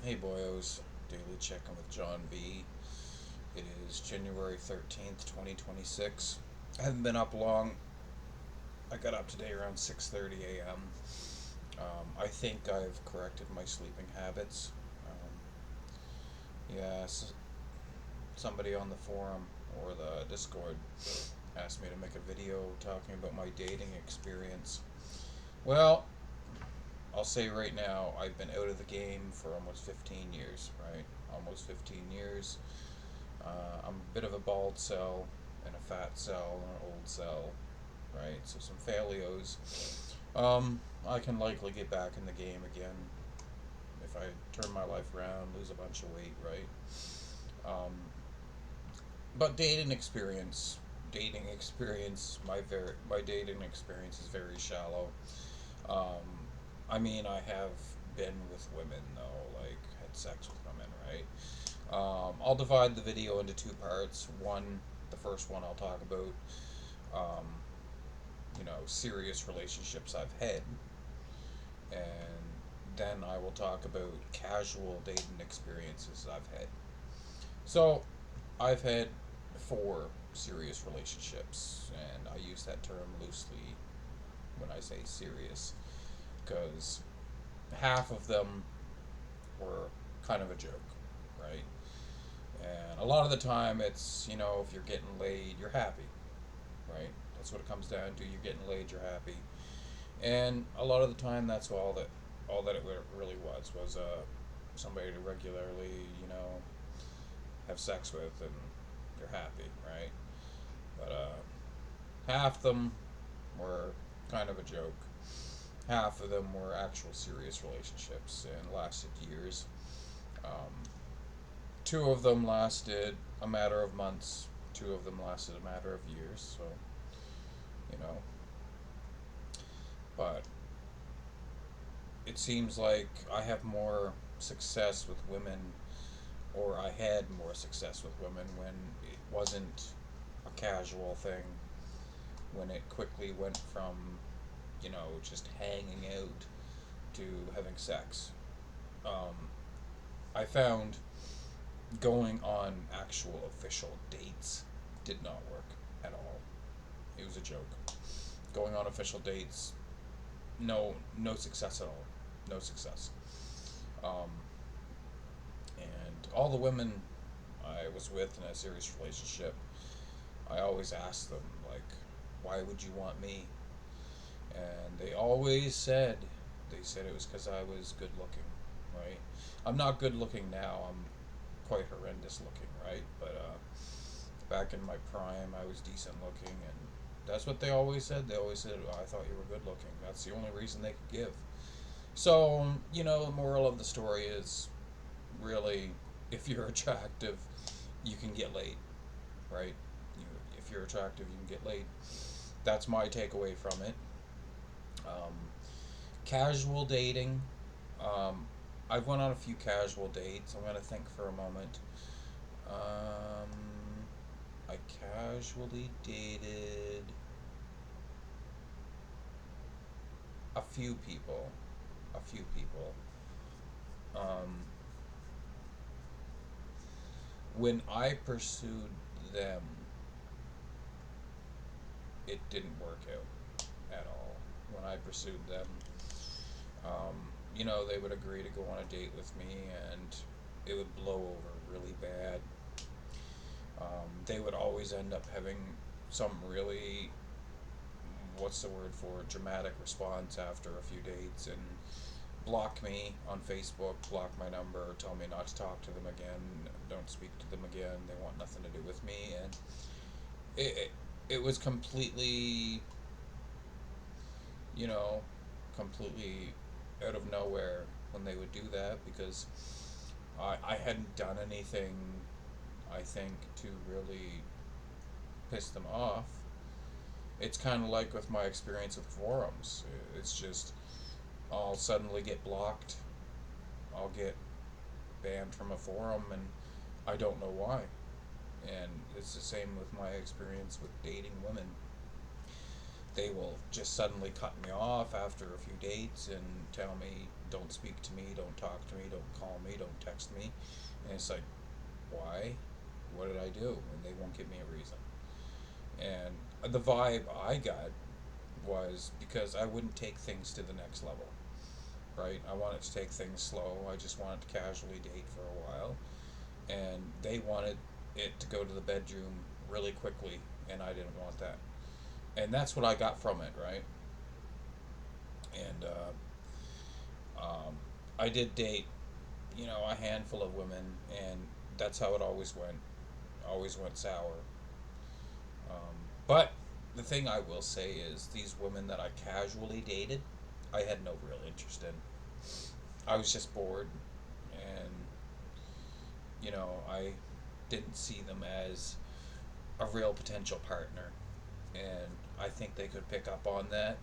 Hey boyos, daily check-in with John Vee. It is January 13th, 2026. I haven't been up long. I got up today around 6:30 a.m. I think I've corrected my sleeping habits. Yes, somebody on the forum or the Discord asked me to make a video talking about my dating experience. Well, I'll say right now, I've been out of the game for almost 15 years, right? Almost 15 years. I'm a bit of a bald cell and a fat cell and an old cell, right? So some falios. I can likely get back in the game again if I turn my life around, lose a bunch of weight, right? Um, but dating experience, my dating experience is very shallow. Um, I mean, I have been with women though, like had sex with women, right? I'll divide the video into two parts. The first one I'll talk about, um, serious relationships I've had, and then I will talk about casual dating experiences I've had. So, I've had four serious relationships, and I use that term loosely when I say serious, because half of them were kind of a joke, right? And a lot of the time, it's, if you're getting laid, you're happy, right? That's what it comes down to. You're getting laid, you're happy, and a lot of the time, that's all that it really was somebody to regularly, have sex with, and you're happy, right? But half them were kind of a joke. Half of them were actual serious relationships and lasted years. Um, Two of them lasted a matter of months. Two of them lasted a matter of years. So, you know, but it seems like I have more success with women, or I had more success with women when it wasn't a casual thing, when it quickly went from, just hanging out to having sex. Um, I found going on actual official dates did not work at all. It was a joke. Going on official dates, no success at all. No success. Um, and all the women I was with in a serious relationship, I always asked them, like, why would you want me? And they said it was because I was good looking, right? I'm not good looking now. I'm quite horrendous looking, right? But back in my prime, I was decent looking, and that's what they always said. They always said, "Oh, I thought you were good looking." That's the only reason they could give. So, the moral of the story is really, if you're attractive, you can get laid, right? You, if you're attractive, you can get laid. That's my takeaway from it. Um, Casual dating. Um, I've went on a few casual dates. I'm gonna think for a moment. Um, I casually dated a few people. A few people. Um, when I pursued them, it didn't work out at all. When I pursued them, um, they would agree to go on a date with me, and it would blow over really bad. They would always end up having some really, what's the word for it, dramatic response after a few dates, and block me on Facebook, block my number, tell me not to talk to them again, don't speak to them again. They want nothing to do with me, and it it was completely, you know, completely out of nowhere when they would do that, because I hadn't done anything, I think, to really piss them off. It's kind of like with my experience with forums. It's just I'll suddenly get blocked. I'll get banned from a forum, and I don't know why. And it's the same with my experience with dating women. They will just suddenly cut me off after a few dates and tell me don't speak to me, don't talk to me, don't call me, don't text me. And it's like, why? What did I do? And they won't give me a reason. And the vibe I got was because I wouldn't take things to the next level, right? I wanted to take things slow. I just wanted to casually date for a while. And they wanted it to go to the bedroom really quickly, and I didn't want that. And that's what I got from it, right? And I did date, a handful of women, and that's how it always went sour. But the thing I will say is, these women that I casually dated, I had no real interest in. I was just bored, and I didn't see them as a real potential partner, and I think they could pick up on that,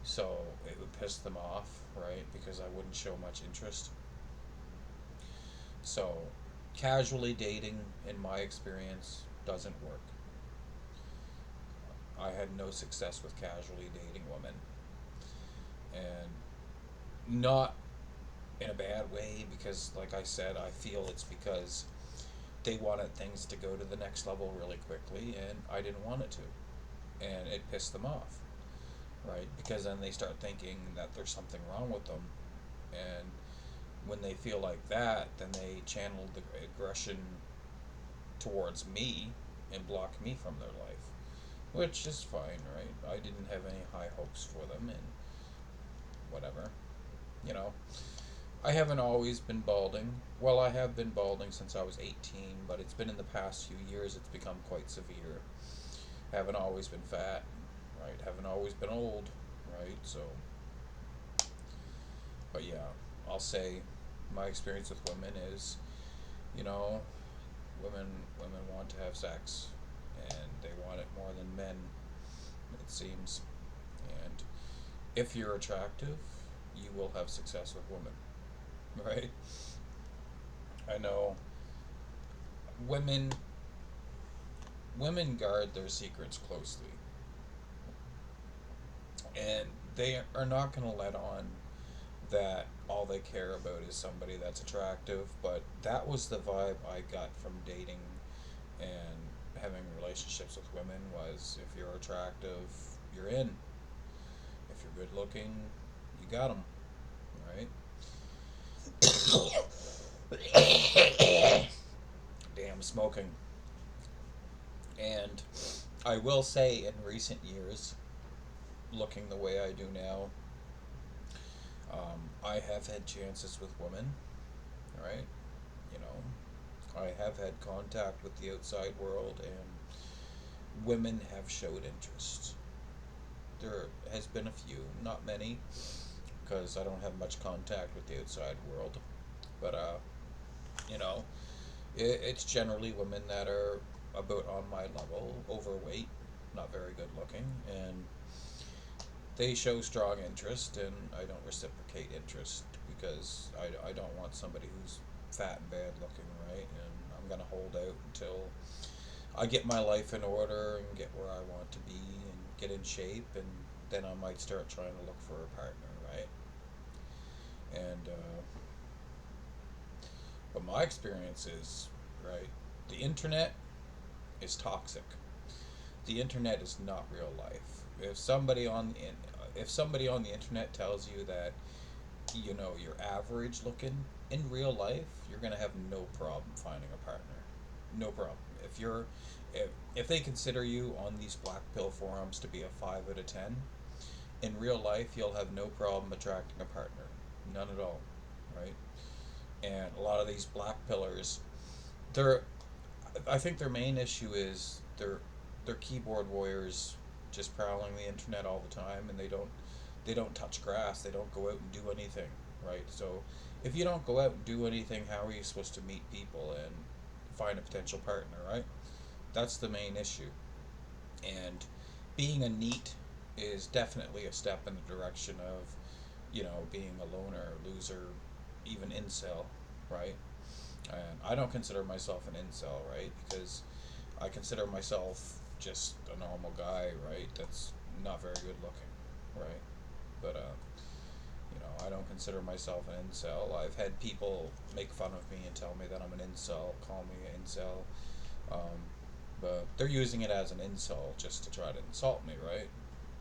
so it would piss them off, right? Because I wouldn't show much interest. So, casually dating, in my experience, doesn't work. I had no success with casually dating women, and not in a bad way, because, like I said, I feel it's because they wanted things to go to the next level really quickly, and I didn't want it to, and it pissed them off, right? Because then they start thinking that there's something wrong with them, and when they feel like that, then they channel the aggression towards me and block me from their life, which is fine, right? I didn't have any high hopes for them, and whatever, you know. I haven't always been balding. Well, I have been balding since I was 18, but it's been in the past few years it's become quite severe. Haven't always been fat, right? Haven't always been old, right? So, but yeah, I'll say my experience with women is, you know, women women want to have sex, and they want it more than men, it seems. And if you're attractive, you will have success with women, right? I know women women guard their secrets closely, and they are not going to let on that all they care about is somebody that's attractive. But that was the vibe I got from dating and having relationships with women, was if you're attractive, you're in. If you're good looking, you got them, right? Damn, smoking. And I will say, in recent years, looking the way I do now, I have had chances with women, right? You know, I have had contact with the outside world, and women have showed interest. There has been a few, not many, because I don't have much contact with the outside world. But you know, it's generally women that are about on my level, overweight, not very good looking, and they show strong interest, and I don't reciprocate interest, because I don't want somebody who's fat and bad looking, right? And I'm gonna hold out until I get my life in order and get where I want to be and get in shape, and then I might start trying to look for a partner, right? And but my experience is, right, the internet is toxic. The internet is not real life. If somebody on the internet tells you that, you're average looking, in real life you're gonna have no problem finding a partner. No problem. If they consider you on these black pill forums to be a 5 out of 10, in real life you'll have no problem attracting a partner. None at all, right? And a lot of these black pillars, they're I think their main issue is they're keyboard warriors, just prowling the internet all the time, and they don't touch grass. They don't go out and do anything, right? So if you don't go out and do anything, how are you supposed to meet people and find a potential partner, right? That's the main issue. And being a neat is definitely a step in the direction of, being a loner, loser, even incel, right? And I don't consider myself an incel, right? Because I consider myself just a normal guy, right? That's not very good looking, right? But I don't consider myself an incel. I've had people make fun of me and tell me that I'm an incel, call me an incel. Um, but they're using it as an insult just to try to insult me, right?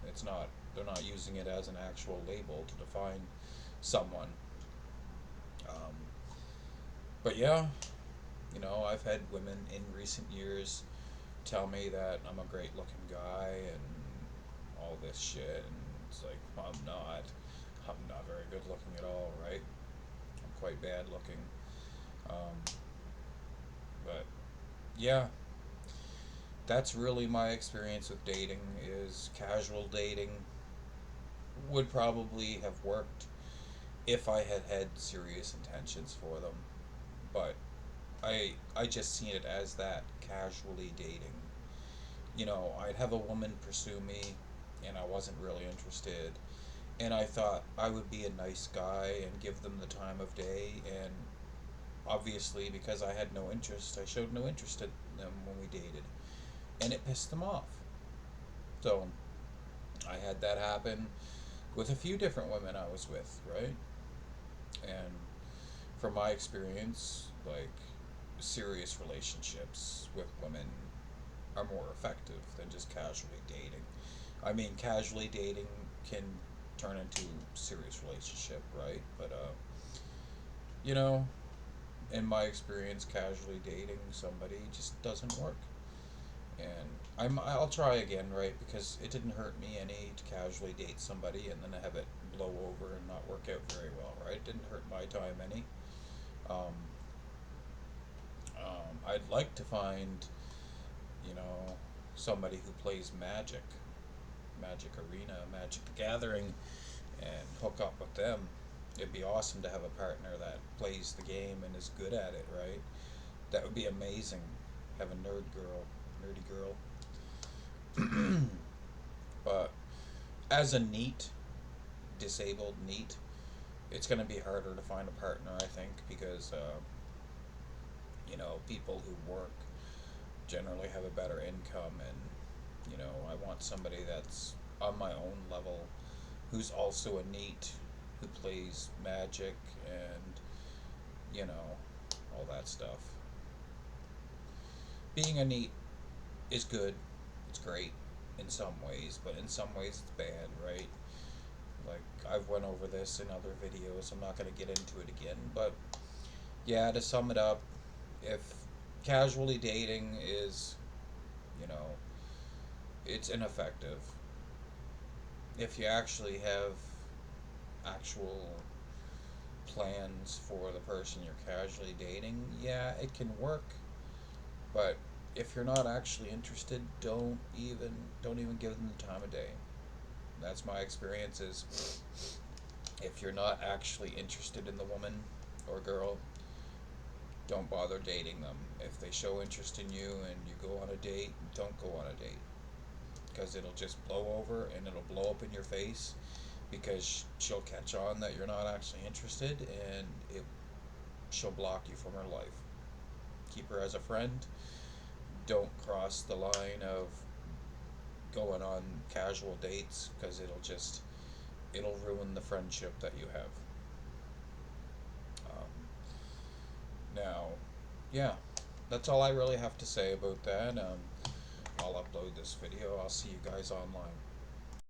It's not. They're not using it as an actual label to define someone. Um, but yeah, I've had women in recent years tell me that I'm a great looking guy and all this shit, and it's like, I'm not. I'm not very good looking at all, right? I'm quite bad looking. Um, but yeah, that's really my experience with dating. Is casual dating would probably have worked if I had had serious intentions for them, but I just seen it as that, casually dating. I'd have a woman pursue me, and I wasn't really interested, and I thought I would be a nice guy and give them the time of day, and obviously because I had no interest, I showed no interest in them when we dated, and it pissed them off. So I had that happen with a few different women I was with, right? And from my experience, like, serious relationships with women are more effective than just casually dating. I mean, casually dating can turn into serious relationship, right? But you know, in my experience, casually dating somebody just doesn't work. And I'll try again, right? Because it didn't hurt me any to casually date somebody and then have it blow over and not work out very well, right? It didn't hurt my time any. Um, I'd like to find, you know, somebody who plays Magic, Magic Arena, Magic the Gathering, and hook up with them. It'd be awesome to have a partner that plays the game and is good at it, right? That would be amazing. Have a nerdy girl. But as a disabled NEET, it's going to be harder to find a partner, I think, because, people who work generally have a better income, and, I want somebody that's on my own level who's also a NEET, who plays Magic and, you know, all that stuff. Being a NEET is good, it's great in some ways, but in some ways it's bad, right? Like, I've went over this in other videos, I'm not going to get into it again, but yeah, to sum it up, if casually dating is, you know, it's ineffective. If you actually have actual plans for the person you're casually dating, yeah, it can work. But if you're not actually interested, don't even give them the time of day. That's my experience. Is if you're not actually interested in the woman or girl, don't bother dating them. If they show interest in you and you go on a date, don't go on a date, because it'll just blow over and it'll blow up in your face, because she'll catch on that you're not actually interested, and she'll block you from her life. Keep her as a friend. Don't cross the line of going on casual dates, because it'll ruin the friendship that you have. Um, Now, yeah, that's all I really have to say about that. I'll upload this video. I'll see you guys online.